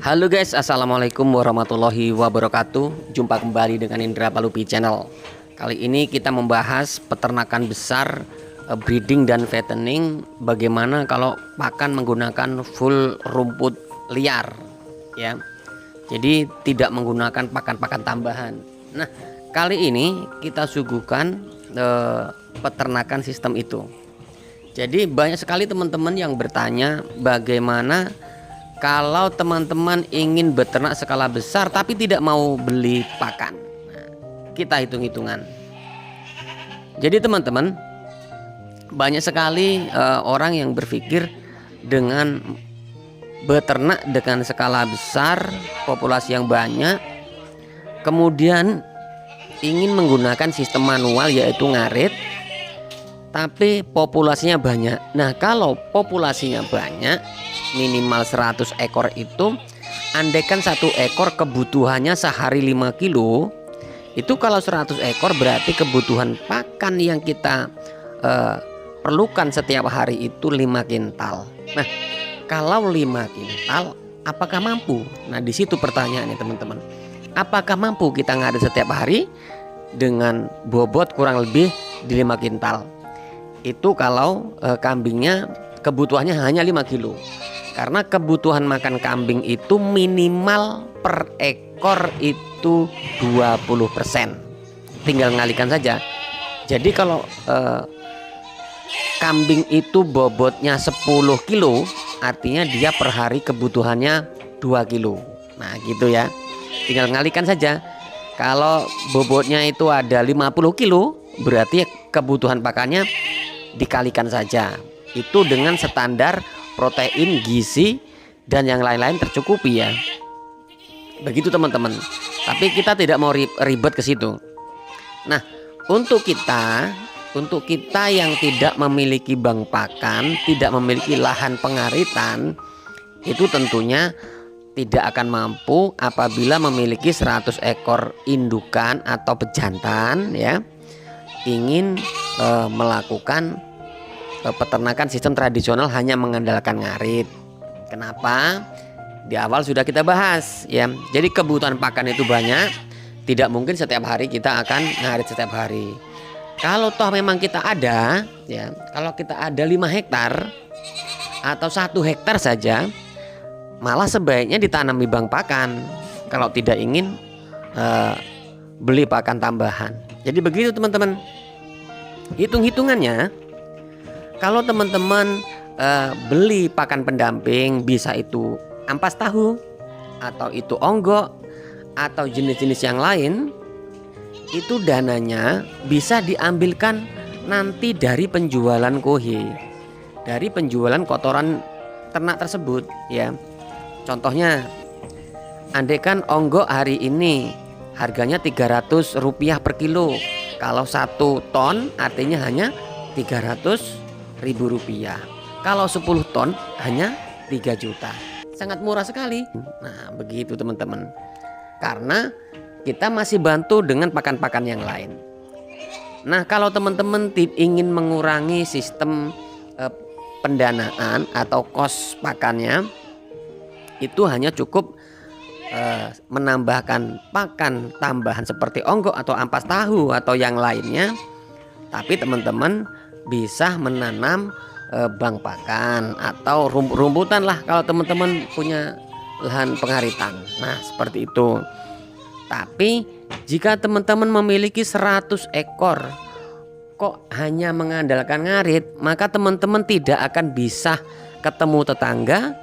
Halo guys, assalamualaikum warahmatullahi wabarakatuh. Jumpa kembali dengan Indra Palupi Channel. Kali ini kita membahas peternakan besar, breeding dan fattening. Bagaimana kalau pakan menggunakan full rumput liar, ya. Jadi tidak menggunakan pakan-pakan tambahan. Nah, kali ini kita suguhkan peternakan sistem itu. Jadi banyak sekali teman-teman yang bertanya bagaimana kalau teman-teman ingin beternak skala besar tapi tidak mau beli pakan. Nah, kita hitung-hitungan. Jadi teman-teman, banyak sekali orang yang berpikir dengan beternak dengan skala besar, populasi yang banyak, kemudian ingin menggunakan sistem manual yaitu ngarit, tapi populasinya banyak. Nah, kalau populasinya banyak, minimal 100 ekor itu, andaikan satu ekor kebutuhannya sehari 5 kilo, itu kalau 100 ekor berarti kebutuhan pakan yang kita perlukan setiap hari itu 5 kintal. Nah, kalau 5 kintal apakah mampu? Nah, di situ pertanyaannya teman-teman. Apakah mampu kita ngarit setiap hari dengan bobot kurang lebih di 5 kintal? Itu kalau kambingnya kebutuhannya hanya 5 kilo. Karena kebutuhan makan kambing itu minimal per ekor itu 20%. Tinggal ngalikan saja. Jadi kalau kambing itu bobotnya 10 kilo, artinya dia per hari kebutuhannya 2 kilo. Nah gitu ya. Tinggal ngalikan saja. Kalau bobotnya itu ada 50 kilo, berarti kebutuhan pakannya dikalikan saja. Itu dengan standar protein, gizi, dan yang lain-lain tercukupi ya. Begitu teman-teman. Tapi kita tidak mau ribet ke situ. Nah, untuk kita yang tidak memiliki bank pakan, tidak memiliki lahan pengaritan, itu tentunya tidak akan mampu apabila memiliki 100 ekor indukan atau pejantan ya, ingin melakukan peternakan sistem tradisional hanya mengandalkan ngarit. Kenapa? Di awal sudah kita bahas ya. Jadi kebutuhan pakan itu banyak, tidak mungkin setiap hari kita akan ngarit setiap hari. Kalau toh memang kita ada ya, kalau kita ada 5 hektar atau 1 hektar saja, malah sebaiknya ditanami bank pakan kalau tidak ingin beli pakan tambahan. Jadi begitu teman-teman. Hitung-hitungannya, kalau teman-teman beli pakan pendamping, bisa itu ampas tahu atau itu onggok atau jenis-jenis yang lain, itu dananya bisa diambilkan nanti dari penjualan kohe, dari penjualan kotoran ternak tersebut ya. Contohnya, andaikan onggok hari ini harganya Rp300 per kilo, kalau 1 ton artinya hanya Rp300.000. Kalau 10 ton hanya 3 juta. Sangat murah sekali. Nah begitu teman-teman. Karena kita masih bantu dengan pakan-pakan yang lain. Nah kalau teman-teman ingin mengurangi sistem pendanaan atau kos pakannya, itu hanya cukup menambahkan pakan tambahan seperti onggok atau ampas tahu atau yang lainnya. Tapi teman-teman bisa menanam bank pakan atau rumput-rumputan lah kalau teman-teman punya lahan pengaritan. Nah seperti itu. Tapi jika teman-teman memiliki 100 ekor kok hanya mengandalkan ngarit, maka teman-teman tidak akan bisa ketemu tetangga,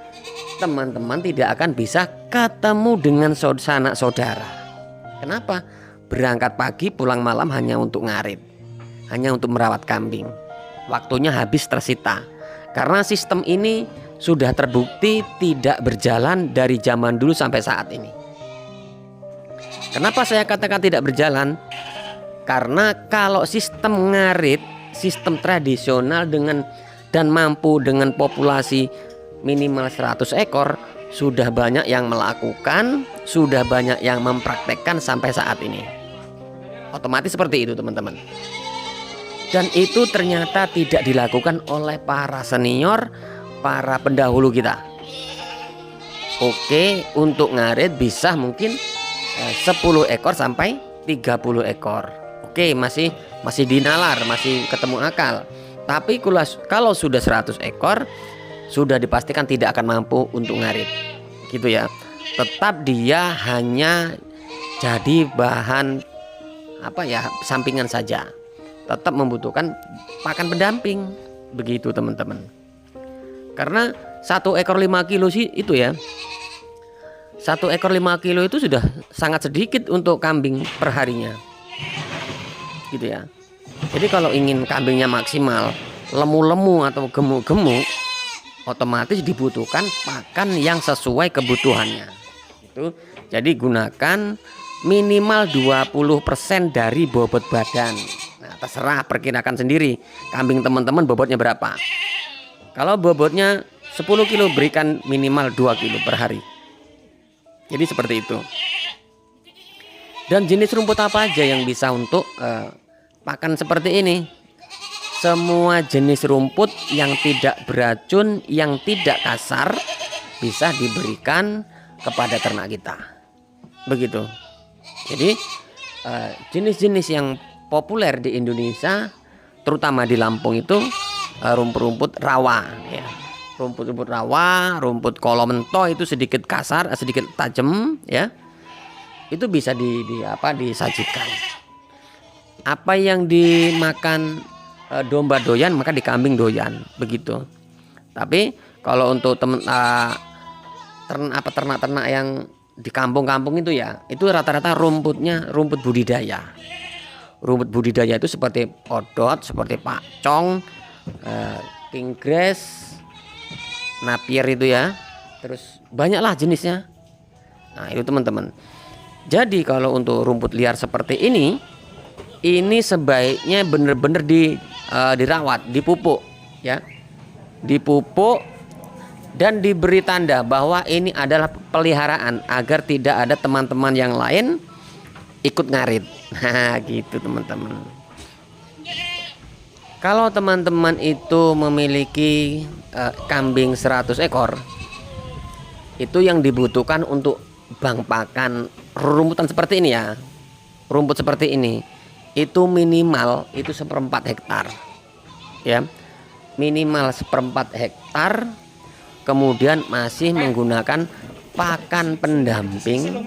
teman-teman tidak akan bisa ketemu dengan sanak saudara. Kenapa? Berangkat pagi pulang malam hanya untuk ngarit, hanya untuk merawat kambing. Waktunya habis tersita. Karena sistem ini sudah terbukti tidak berjalan dari zaman dulu sampai saat ini. Kenapa saya katakan tidak berjalan? Karena kalau sistem ngarit, sistem tradisional dan mampu dengan populasi minimal 100 ekor, sudah banyak yang melakukan, sudah banyak yang mempraktekkan sampai saat ini. Otomatis seperti itu teman-teman. Dan itu ternyata tidak dilakukan oleh para senior, para pendahulu kita. Oke, untuk ngarit bisa mungkin 10 ekor sampai 30 ekor. Oke, masih dinalar, masih ketemu akal. Tapi kalau sudah 100 ekor sudah dipastikan tidak akan mampu untuk ngarit. Gitu ya. Tetap dia hanya jadi bahan sampingan saja. Tetap membutuhkan pakan pendamping. Begitu teman-teman. Karena 1 ekor 5 kilo sih itu ya. 1 ekor 5 kilo itu sudah sangat sedikit untuk kambing perharinya. Gitu ya. Jadi kalau ingin kambingnya maksimal, lemu-lemu atau gemuk-gemuk, otomatis dibutuhkan pakan yang sesuai kebutuhannya. Itu. Jadi gunakan minimal 20% dari bobot badan. Nah, terserah, perkirakan sendiri kambing teman-teman bobotnya berapa. Kalau bobotnya 10 kilo, berikan minimal 2 kilo per hari. Jadi seperti itu. Dan jenis rumput apa aja yang bisa untuk pakan seperti ini? Semua jenis rumput yang tidak beracun, yang tidak kasar, bisa diberikan kepada ternak kita. Begitu. Jadi jenis-jenis yang populer di Indonesia, terutama di Lampung itu rumput-rumput rawa ya. Rumput-rumput rawa, rumput kolomento itu sedikit kasar, sedikit tajam ya. Itu bisa disajikan. Apa yang dimakan domba doyan maka di kambing doyan, begitu. Tapi kalau untuk ternak-ternak yang di kampung-kampung itu ya, itu rata-rata rumputnya rumput budidaya. Rumput budidaya itu seperti odot, seperti pacong, king grass, napier itu ya, terus banyaklah jenisnya. Nah itu teman-teman. Jadi kalau untuk rumput liar seperti ini sebaiknya benar-benar dirawat, dipupuk ya, dipupuk dan diberi tanda bahwa ini adalah peliharaan agar tidak ada teman-teman yang lain ikut ngarit. Nah gitu teman-teman. Kalau teman-teman itu memiliki kambing 100 ekor, itu yang dibutuhkan untuk bank pakan rumputan seperti ini ya, rumput seperti ini, itu minimal itu 1/4 hektar ya, minimal 1/4 hektar. Kemudian masih menggunakan pakan pendamping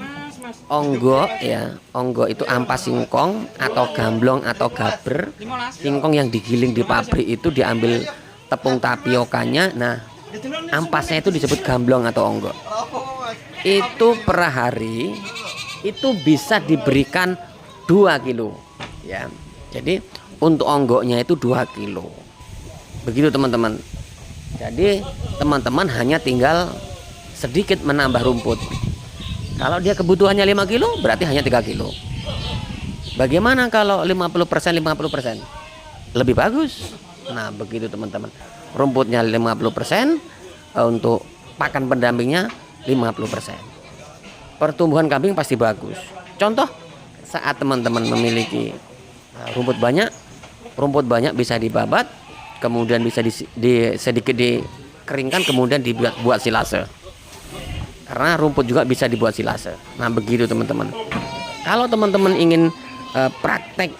onggo ya. Onggo itu ampas singkong atau gamblong atau gaber. Singkong yang digiling di pabrik itu diambil tepung tapiokanya. Nah ampasnya itu disebut gamblong atau onggo. Itu per hari itu bisa diberikan 2 kilo ya. Jadi untuk onggonya itu 2 kilo. Begitu teman-teman. Jadi teman-teman hanya tinggal sedikit menambah rumput. Kalau dia kebutuhannya 5 kilo berarti hanya 3 kilo. Bagaimana kalau 50%? Lebih bagus. Nah begitu teman-teman. Rumputnya 50%, untuk pakan pendampingnya 50%. Pertumbuhan kambing pasti bagus. Contoh saat teman-teman memiliki rumput banyak bisa dibabat, kemudian bisa sedikit dikeringkan, kemudian dibuat silase. Karena rumput juga bisa dibuat silase. Nah begitu teman-teman. Kalau teman-teman ingin praktek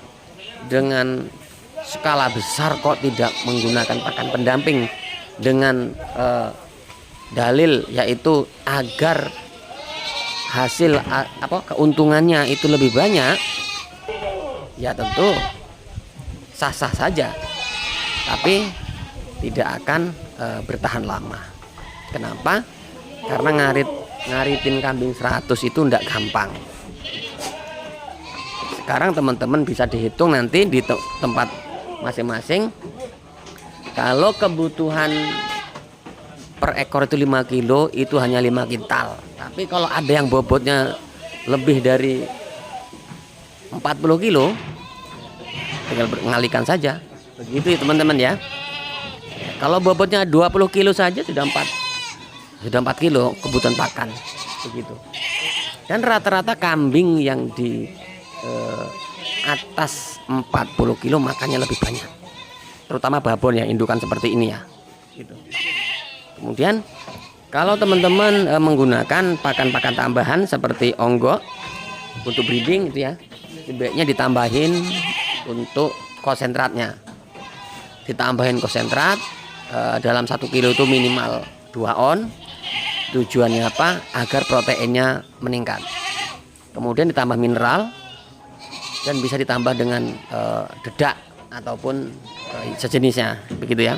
dengan skala besar kok tidak menggunakan pakan pendamping dengan dalil yaitu agar hasil keuntungannya itu lebih banyak, ya tentu sah-sah saja, tapi tidak akan bertahan lama. Kenapa? Karena ngaritin kambing 100 itu tidak gampang. Sekarang teman-teman bisa dihitung nanti di tempat masing-masing. Kalau kebutuhan per ekor itu 5 kilo, itu hanya 5 kintal. Tapi kalau ada yang bobotnya lebih dari 40 kilo, tinggal mengalihkan saja. Begitu ya teman-teman ya. Kalau bobotnya 20 kilo saja sudah 4 kilo kebutuhan pakan. Begitu. Dan rata-rata kambing yang di atas 40 kilo makannya lebih banyak. Terutama babon ya, indukan seperti ini ya. Gitu. Kemudian Kalau teman-teman menggunakan pakan-pakan tambahan seperti onggo untuk breeding itu ya, sebaiknya ditambahin untuk konsentratnya. Ditambahin konsentrat dalam 1 kilo itu minimal 2 on. Tujuannya apa? Agar proteinnya meningkat. Kemudian ditambah mineral dan bisa ditambah dengan dedak ataupun sejenisnya, begitu ya.